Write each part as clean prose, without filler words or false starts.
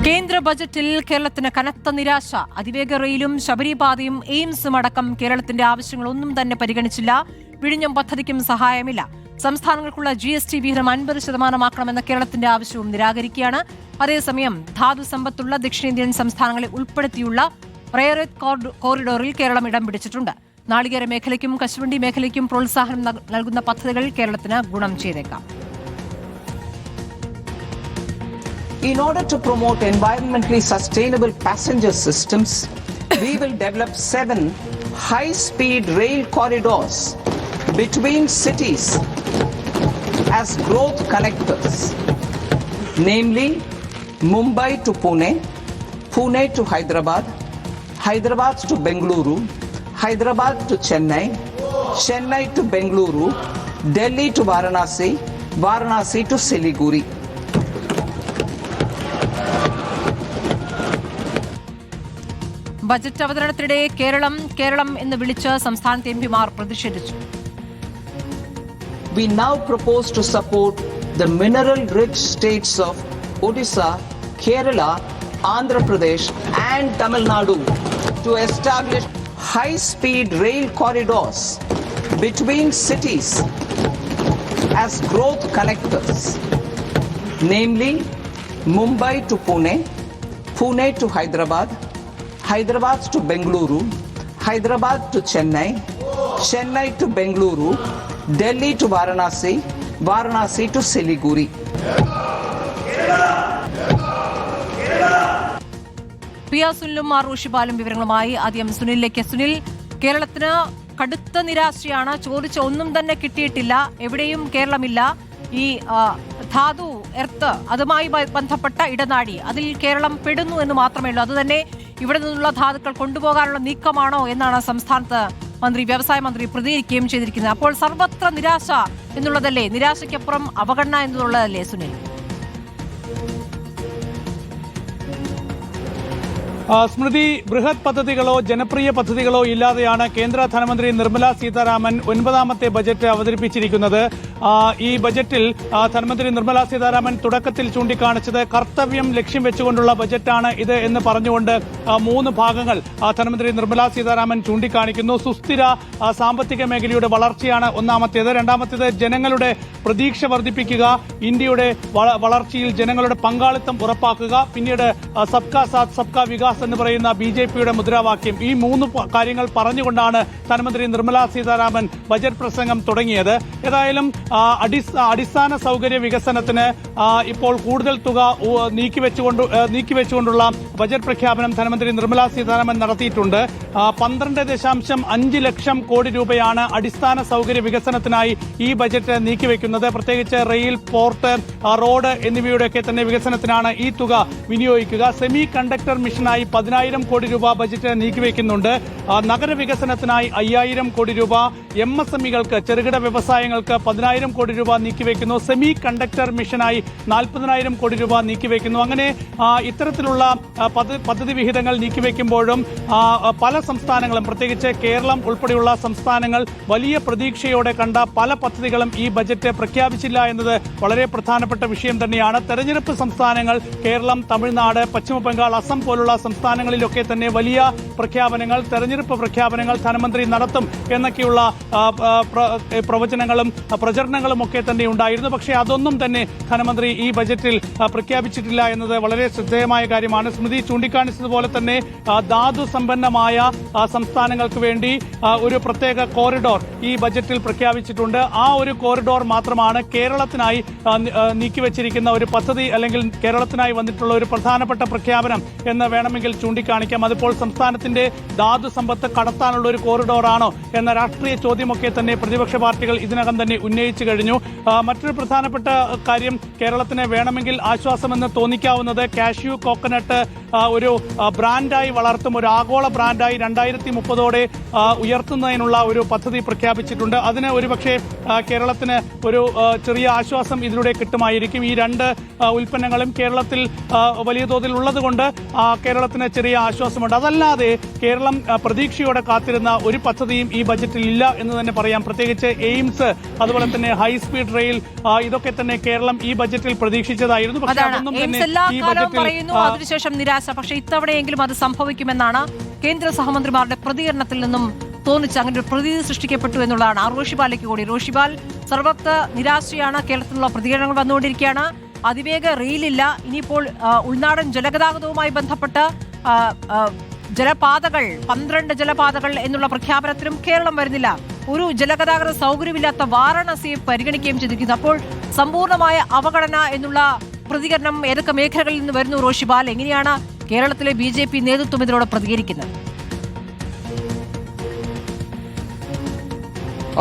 കേന്ദ്ര ബജറ്റിൽ കേരളത്തിന് കനത്ത നിരാശ. അതിവേഗ റെയിലും ശബരിപാതയും എയിംസും അടക്കം കേരളത്തിന്റെ ആവശ്യങ്ങളൊന്നും തന്നെ പരിഗണിച്ചില്ല. വിഴിഞ്ഞം പദ്ധതിക്കും സഹായമില്ല. സംസ്ഥാനങ്ങൾക്കുള്ള GST വിഹിതം 50% കേരളത്തിന്റെ ആവശ്യവും നിരാകരിക്കുകയാണ്. അതേസമയം ധാതു സമ്പത്തുള്ള ദക്ഷിണേന്ത്യൻ സംസ്ഥാനങ്ങളെ ഉൾപ്പെടുത്തിയുള്ള റെയർ എർത്ത് കോറിഡോറിൽ കേരളം ഇടം പിടിച്ചിട്ടുണ്ട്. നാളികേര മേഖലയ്ക്കും കശുവണ്ടി മേഖലയ്ക്കും പ്രോത്സാഹനം നൽകുന്ന പദ്ധതികൾ കേരളത്തിന് ഗുണം ചെയ്തേക്കാം. In order to promote environmentally sustainable passenger systems, we will develop 7 high-speed rail corridors between cities as growth connectors, namely Mumbai to Pune, Pune to Hyderabad, Hyderabad to Bengaluru, Hyderabad to Chennai, Chennai to Bengaluru, Delhi to Varanasi, Varanasi to Siliguri. Budget അവതരണത്തിനിടെ കേരളം എന്ന് വിളിച്ച് സംസ്ഥാനത്തെ എംപിമാർ പ്രതിഷേധിച്ചു. We now propose to support the mineral-rich states of Odisha, Kerala, Andhra Pradesh and Tamil Nadu to establish high-speed rail corridors between cities as growth connectors, namely Mumbai to Pune, Pune to Hyderabad, Hyderabad to Bengaluru, Hyderabad to Chennai, Chennai to Bengaluru, Delhi to Varanasi, Varanasi to Siliguri. സുനിലും റോഷിബാലും വിവരങ്ങളുമായി ആദ്യം സുനിലിലേക്ക്. സുനിൽ, കേരളത്തിന് കടുത്ത നിരാശയാണ്. ചോദിച്ച ഒന്നും തന്നെ കിട്ടിയിട്ടില്ല. എവിടെയും കേരളമില്ല. ഈ ധാതു എർത്ത് അതുമായി ബന്ധപ്പെട്ട ഇടനാഴി അതിൽ കേരളം പെടുന്നു എന്ന് മാത്രമേ ഉള്ളൂ. അതുതന്നെ ഇവിടെ നിന്നുള്ള ധാതുക്കൾ കൊണ്ടുപോകാനുള്ള നീക്കമാണോ എന്നാണ് സംസ്ഥാനത്ത് വ്യവസായ മന്ത്രി പ്രതികരിക്കുകയും ചെയ്തിരിക്കുന്നത്. അപ്പോൾ സർവത്ര നിരാശ എന്നുള്ളതല്ലേ, നിരാശയ്ക്കപ്പുറം അവഗണന എന്നുള്ളതല്ലേ സുനിൽ? സ്മൃതി, ബൃഹത് പദ്ധതികളോ ജനപ്രിയ പദ്ധതികളോ ഇല്ലാതെയാണ് കേന്ദ്ര ധനമന്ത്രി നിർമ്മല സീതാരാമൻ 9ാമത്തെ ബജറ്റ് അവതരിപ്പിച്ചിരിക്കുന്നത്. ഈ ബജറ്റിൽ ധനമന്ത്രി നിർമ്മല സീതാരാമൻ തുടക്കത്തിൽ ചൂണ്ടിക്കാണിച്ചത് കർത്തവ്യം ലക്ഷ്യം വെച്ചുകൊണ്ടുള്ള ബജറ്റാണ് ഇത് എന്ന് പറഞ്ഞുകൊണ്ട് 3 ഭാഗങ്ങൾ ധനമന്ത്രി നിർമ്മല സീതാരാമൻ ചൂണ്ടിക്കാണിക്കുന്നു. സുസ്ഥിര സാമ്പത്തിക മേഖലയുടെ വളർച്ചയാണ് ഒന്നാമത്തേത്. രണ്ടാമത്തേത് ജനങ്ങളുടെ പ്രതീക്ഷ വർദ്ധിപ്പിക്കുക, ഇന്ത്യയുടെ വളർച്ചയിൽ ജനങ്ങളുടെ പങ്കാളിത്തം ഉറപ്പാക്കുക, പിന്നീട് സബ്കാ സാത്ത് സബ്കാ വികാസ് എന്ന് പറയുന്ന BJPയുടെ മുദ്രാവാക്യം. ഈ 3 കാര്യങ്ങൾ പറഞ്ഞുകൊണ്ടാണ് ധനമന്ത്രി നിർമ്മല സീതാരാമൻ ബജറ്റ് പ്രസംഗം തുടങ്ങിയത്. ഏതായാലും അടിസ്ഥാന സൗകര്യ വികസനത്തിന് ഇപ്പോൾ കൂടുതൽ തുക നീക്കിവെച്ചുകൊണ്ടുള്ള ബജറ്റ് പ്രഖ്യാപനം ധനമന്ത്രി നിർമ്മല സീതാരാമൻ നടത്തിയിട്ടുണ്ട്. 12.5 ലക്ഷം കോടി രൂപയാണ് അടിസ്ഥാന സൗകര്യ വികസനത്തിനായി ഈ ബജറ്റ് നീക്കിവെക്കുന്നത്. പ്രത്യേകിച്ച് റെയിൽ, പോർട്ട്, റോഡ് എന്നിവയുടെയൊക്കെ തന്നെ വികസനത്തിനാണ് ഈ തുക വിനിയോഗിക്കുക. സെമി കണ്ടക്ടർ മിഷനായി 10,000 കോടി രൂപ ബജറ്റ് നീക്കിവെക്കുന്നുണ്ട്. നഗരവികസനത്തിനായി 5,000 കോടി രൂപ, MSMEകൾക്ക് ചെറുകിട വ്യവസായങ്ങൾക്ക് 10,000 കോടി രൂപ നീക്കിവെക്കുന്നു. സെമി കണ്ടക്ടർ മിഷനായി 40,000 കോടി രൂപ നീക്കിവെക്കുന്നു. അങ്ങനെ ഇത്തരത്തിലുള്ള പദ്ധതി വിഹിതങ്ങൾ നീക്കിവെക്കുമ്പോഴും പല സംസ്ഥാനങ്ങളും, പ്രത്യേകിച്ച് കേരളം ഉൾപ്പെടെയുള്ള സംസ്ഥാനങ്ങൾ വലിയ പ്രതീക്ഷയോടെ കണ്ട പല പദ്ധതികളും ഈ ബജറ്റ് പ്രഖ്യാപിച്ചില്ല എന്നത് വളരെ പ്രധാനപ്പെട്ട വിഷയം തന്നെയാണ്. തെരഞ്ഞെടുപ്പ് സംസ്ഥാനങ്ങൾ കേരളം, തമിഴ്നാട്, പശ്ചിമ ബംഗാൾ, അസം പോലുള്ള സംസ്ഥാനങ്ങളിലൊക്കെ തന്നെ വലിയ പ്രഖ്യാപനങ്ങൾ, തെരഞ്ഞെടുപ്പ് പ്രഖ്യാപനങ്ങൾ ധനമന്ത്രി നടത്തും എന്നൊക്കെയുള്ള പ്രവചനങ്ങളും പ്രചരണങ്ങളും ഒക്കെ തന്നെ ഉണ്ടായിരുന്നു. പക്ഷേ അതൊന്നും തന്നെ ധനമന്ത്രി ഈ ബജറ്റിൽ പ്രഖ്യാപിച്ചിട്ടില്ല എന്നത് വളരെ ശ്രദ്ധേയമായ കാര്യമാണ്. സ്മൃതി ചൂണ്ടിക്കാണിച്ചതുപോലെ തന്നെ ധാതു സമ്പന്നമായ സംസ്ഥാനങ്ങൾക്ക് വേണ്ടി ഒരു പ്രത്യേക കോറിഡോർ ഈ ബജറ്റിൽ പ്രഖ്യാപിച്ചിട്ടുണ്ട്. ആ ഒരു കോറിഡോർ മാത്രമാണ് കേരളത്തിനായി നീക്കിവെച്ചിരിക്കുന്ന ഒരു പദ്ധതി, അല്ലെങ്കിൽ കേരളത്തിനായി വന്നിട്ടുള്ള ഒരു പ്രധാനപ്പെട്ട പ്രഖ്യാപനം എന്ന് വേണമെങ്കിൽ ചൂണ്ടിക്കാണിക്കാം. അതിപ്പോൾ സംസ്ഥാനത്തിന്റെ ധാതു സമ്പത്ത് കടത്താനുള്ള ഒരു കോറിഡോറാണോ എന്ന രാഷ്ട്രീയ ചോദ്യമൊക്കെ തന്നെ പ്രതിപക്ഷ പാർട്ടികൾ ഇതിനകം തന്നെ ഉന്നയിച്ചു കഴിഞ്ഞു. മറ്റൊരു പ്രധാനപ്പെട്ട കാര്യം, കേരളത്തിന് വേണമെങ്കിൽ ആശ്വാസമെന്ന് തോന്നിക്കാവുന്നത് കാഷ്യൂ, കോക്കനട്ട് ഒരു ബ്രാൻഡായി വളർത്തും, ഒരു ആഗോള ബ്രാൻഡായി 2030 ഉയർത്തുന്നതിനുള്ള ഒരു പദ്ധതി പ്രഖ്യാപിച്ചിട്ടുണ്ട്. അതിന് ഒരുപക്ഷെ കേരളത്തിന് ഒരു ചെറിയ ആശ്വാസം ഇതിലൂടെ കിട്ടുമായിരിക്കും. ഈ രണ്ട് ഉൽപ്പന്നങ്ങളും കേരളത്തിൽ വലിയ തോതിൽ ഉള്ളത് കൊണ്ട് കേരളത്തിന് ചെറിയ ആശ്വാസമുണ്ട്. അതല്ലാതെ കേരളം പ്രതീക്ഷയോടെ കാത്തിരുന്ന ഒരു പദ്ധതിയും ഈ ബജറ്റിൽ ഇല്ല എന്ന് തന്നെ പറയാം. പ്രത്യേകിച്ച് എയിംസ്, അതുപോലെ തന്നെ ഹൈസ്പീഡ് റെയിൽ, ഇതൊക്കെ തന്നെ കേരളം ഈ ബജറ്റിൽ പ്രതീക്ഷിച്ചതായിരുന്നു. പക്ഷേ അതൊന്നും തന്നെ ഈ ബജറ്റിൽ അതിനുശേഷം നിരാശ. പക്ഷേ ഇത്തവണയെങ്കിലും അത് സംഭവിക്കുമെന്നാണ് കേന്ദ്ര സഹമന്ത്രിമാരുടെ പ്രതികരണത്തിൽ നിന്നും തോന്നിച്ച് അങ്ങനെ ഒരു പ്രതീതി സൃഷ്ടിക്കപ്പെട്ടു എന്നുള്ളതാണ്. റോഷിപാലേക്ക് കൂടി. റോഷിപാൽ, സർവത്ര നിരാശയാണ്, കേരളത്തിലുള്ള പ്രതികരണങ്ങൾ വന്നുകൊണ്ടിരിക്കുകയാണ്. അതിവേഗ റെയിലില്ല. ഇനിയിപ്പോൾ ഉൾനാടൻ ജലഗതാഗതവുമായി ബന്ധപ്പെട്ട് ജലപാതകൾ, 12 ജലപാതകൾ എന്നുള്ള പ്രഖ്യാപനത്തിലും കേരളം വരുന്നില്ല. ഒരു ജലഗതാഗത സൗകര്യമില്ലാത്ത വാരാണസിയെ പരിഗണിക്കുകയും ചെയ്തിരിക്കുന്നു. അപ്പോൾ സമ്പൂർണമായ അവഗണന എന്നുള്ള പ്രതികരണം ഏതൊക്കെ മേഖലകളിൽ നിന്ന് വരുന്നു? റോഷിപാൽ, എങ്ങനെയാണ് കേരളത്തിലെ BJP നേതൃത്വം ഇതിനോട് പ്രതികരിക്കുന്നത്?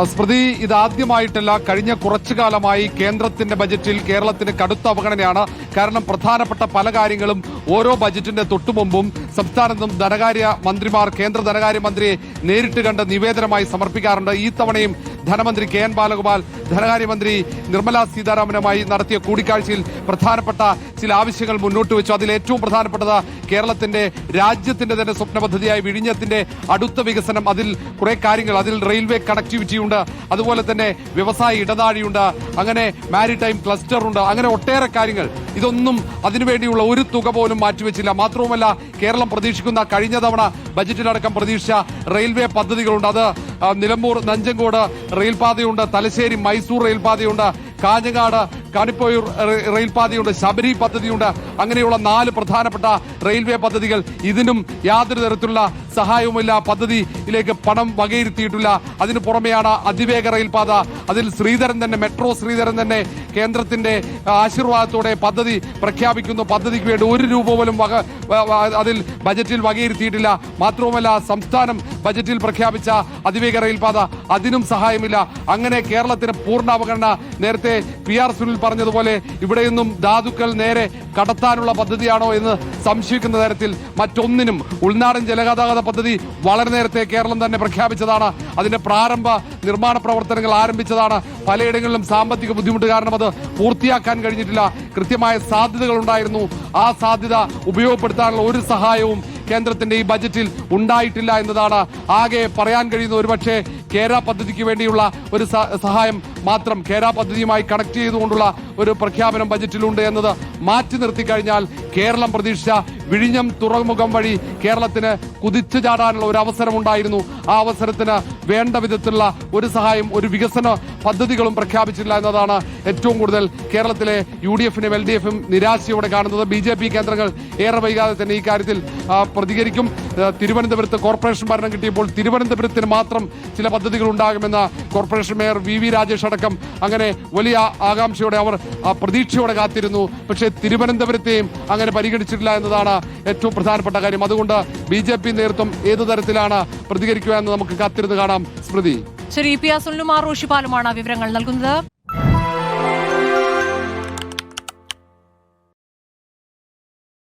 സ്മൃതി, ഇതാദ്യമായിട്ടല്ല. കഴിഞ്ഞ കുറച്ചു കാലമായി കേന്ദ്രത്തിന്റെ ബജറ്റിൽ കേരളത്തിന് കടുത്ത അവഗണനയാണ്. കാരണം പ്രധാനപ്പെട്ട പല കാര്യങ്ങളും ഓരോ ബജറ്റിന്റെ തൊട്ടുമുമ്പും സംസ്ഥാനത്തും ധനകാര്യ മന്ത്രിമാർ കേന്ദ്ര ധനകാര്യമന്ത്രിയെ നേരിട്ട് കണ്ട് നിവേദനമായി സമർപ്പിക്കാറുണ്ട്. ഈ തവണയും ധനമന്ത്രി KN ബാലഗോപാൽ ധനകാര്യമന്ത്രി നിർമ്മലാ സീതാരാമനുമായി നടത്തിയ കൂടിക്കാഴ്ചയിൽ പ്രധാനപ്പെട്ട ചില ആവശ്യങ്ങൾ മുന്നോട്ട് വെച്ചു. അതിൽ ഏറ്റവും പ്രധാനപ്പെട്ടത് കേരളത്തിന്റെ രാജ്യത്തിന്റെ തന്നെ സ്വപ്ന പദ്ധതിയായ വിഴിഞ്ഞത്തിന്റെ അടുത്ത വികസനം. അതിൽ കുറെ കാര്യങ്ങൾ, അതിൽ റെയിൽവേ കണക്ടിവിറ്റി ഉണ്ട്, അതുപോലെ തന്നെ വ്യവസായ ഇടനാഴിയുണ്ട്, അങ്ങനെ മാരിടൈം ക്ലസ്റ്റർ ഉണ്ട്, അങ്ങനെ ഒട്ടേറെ കാര്യങ്ങൾ. ഇതൊന്നും അതിനുവേണ്ടിയുള്ള ഒരു തുക പോലും മാറ്റിവെച്ചില്ല. മാത്രവുമല്ല, കേരളം പ്രതീക്ഷിക്കുന്ന, കഴിഞ്ഞ തവണ ബജറ്റിലടക്കം പ്രതീക്ഷിച്ച റെയിൽവേ പദ്ധതികളുണ്ട്. അത് നിലമ്പൂർ നഞ്ചങ്കോട് റെയിൽപാതയുണ്ട്, തലശ്ശേരി മൈസൂർ റെയിൽപാതയുണ്ട്, കാഞ്ഞങ്ങാട് കാണിപ്പോയൂർ റെയിൽപാതയുണ്ട്, ശബരി പദ്ധതിയുണ്ട്. അങ്ങനെയുള്ള 4 പ്രധാനപ്പെട്ട റെയിൽവേ പദ്ധതികൾ. ഇതിനും യാതൊരു തരത്തിലുള്ള സഹായവുമില്ല, പദ്ധതിയിലേക്ക് പണം വകയിരുത്തിയിട്ടില്ല. അതിനു പുറമെയാണ് അതിവേഗ റെയിൽപാത. അതിൽ ശ്രീധരൻ തന്നെ, മെട്രോ ശ്രീധരൻ തന്നെ കേന്ദ്രത്തിന്റെ ആശീർവാദത്തോടെ പദ്ധതി പ്രഖ്യാപിക്കുന്നു. പദ്ധതിക്ക് വേണ്ടി 1 രൂപ പോലും അതിൽ ബജറ്റിൽ വകയിരുത്തിയിട്ടില്ല. മാത്രവുമല്ല, സംസ്ഥാനം ബജറ്റിൽ പ്രഖ്യാപിച്ച അതിവേഗ റെയിൽപാത, അതിനും സഹായമില്ല. അങ്ങനെ കേരളത്തിന് പൂർണ്ണ അവഗണന. നേരത്തെ PR സുനിൽ പറഞ്ഞതുപോലെ ഇവിടെയൊന്നും ധാതുക്കൾ നേരെ കടത്താനുള്ള പദ്ധതിയാണോ എന്ന് സംശയിക്കുന്ന തരത്തിൽ മറ്റൊന്നിനും. ഉൾനാടൻ ജലഗതാഗത പദ്ധതി വളരെ നേരത്തെ കേരളം തന്നെ പ്രഖ്യാപിച്ചതാണ്. അതിന്റെ പ്രാരംഭ നിർമ്മാണ പ്രവർത്തനങ്ങൾ ആരംഭിച്ചതാണ്. പലയിടങ്ങളിലും സാമ്പത്തിക ബുദ്ധിമുട്ട് കാരണം അത് പൂർത്തിയാക്കാൻ കഴിഞ്ഞിട്ടില്ല. കൃത്യമായ സാധ്യതകൾ ഉണ്ടായിരുന്നു. ആ സാധ്യത ഉപയോഗപ്പെടുത്താനുള്ള ഒരു സഹായവും കേന്ദ്രത്തിന്റെ ഈ ബജറ്റിൽ ഉണ്ടായിട്ടില്ല എന്നതാണ് ആകെ പറയാൻ കഴിയുന്ന. ഒരുപക്ഷെ കേര പദ്ധതിക്ക് വേണ്ടിയുള്ള ഒരു സഹായം മാത്രം, കേര പദ്ധതിയുമായി കണക്ട് ചെയ്തുകൊണ്ടുള്ള ഒരു പ്രഖ്യാപനം ബജറ്റിലുണ്ട് എന്നത് മാറ്റി നിർത്തിക്കഴിഞ്ഞാൽ കേരളം പ്രതീക്ഷിച്ച വിഴിഞ്ഞം തുറമുഖം വഴി കേരളത്തിന് കുതിച്ചു ചാടാനുള്ള ഒരു അവസരം ഉണ്ടായിരുന്നു. ആ അവസരത്തിന് വേണ്ട വിധത്തിലുള്ള ഒരു സഹായം, ഒരു പദ്ധതികളും പ്രഖ്യാപിച്ചില്ല എന്നതാണ് ഏറ്റവും കൂടുതൽ കേരളത്തിലെ UDF-നും LDF-ഉം നിരാശയോടെ കാണുന്നത്. BJP കേന്ദ്രങ്ങൾ ഏറെ വൈകാതെ തന്നെ ഈ കാര്യത്തിൽ പ്രതികരിക്കും. തിരുവനന്തപുരത്ത് കോർപ്പറേഷൻ ഭരണം കിട്ടിയപ്പോൾ തിരുവനന്തപുരത്തിന് മാത്രം ചില പദ്ധതികൾ ഉണ്ടാകുമെന്ന കോർപ്പറേഷൻ മേയർ VV രാജേഷ് അടക്കം അങ്ങനെ വലിയ ആകാംക്ഷയോടെ അവർ പ്രതീക്ഷയോടെ കാത്തിരുന്നു. പക്ഷേ തിരുവനന്തപുരത്തെയും അങ്ങനെ പരിഗണിച്ചിട്ടില്ല എന്നതാണ് ഏറ്റവും പ്രധാനപ്പെട്ട കാര്യം. അതുകൊണ്ട് BJP നേതൃത്വം ഏതു തരത്തിലാണ് പ്രതികരിക്കുക എന്ന് നമുക്ക് കാത്തിരുന്ന് കാണാം. സ്മൃതി. ശരി, PR സുനിലും റോഷിപാലുമാണ് വിവരങ്ങൾ നൽകുന്നത്.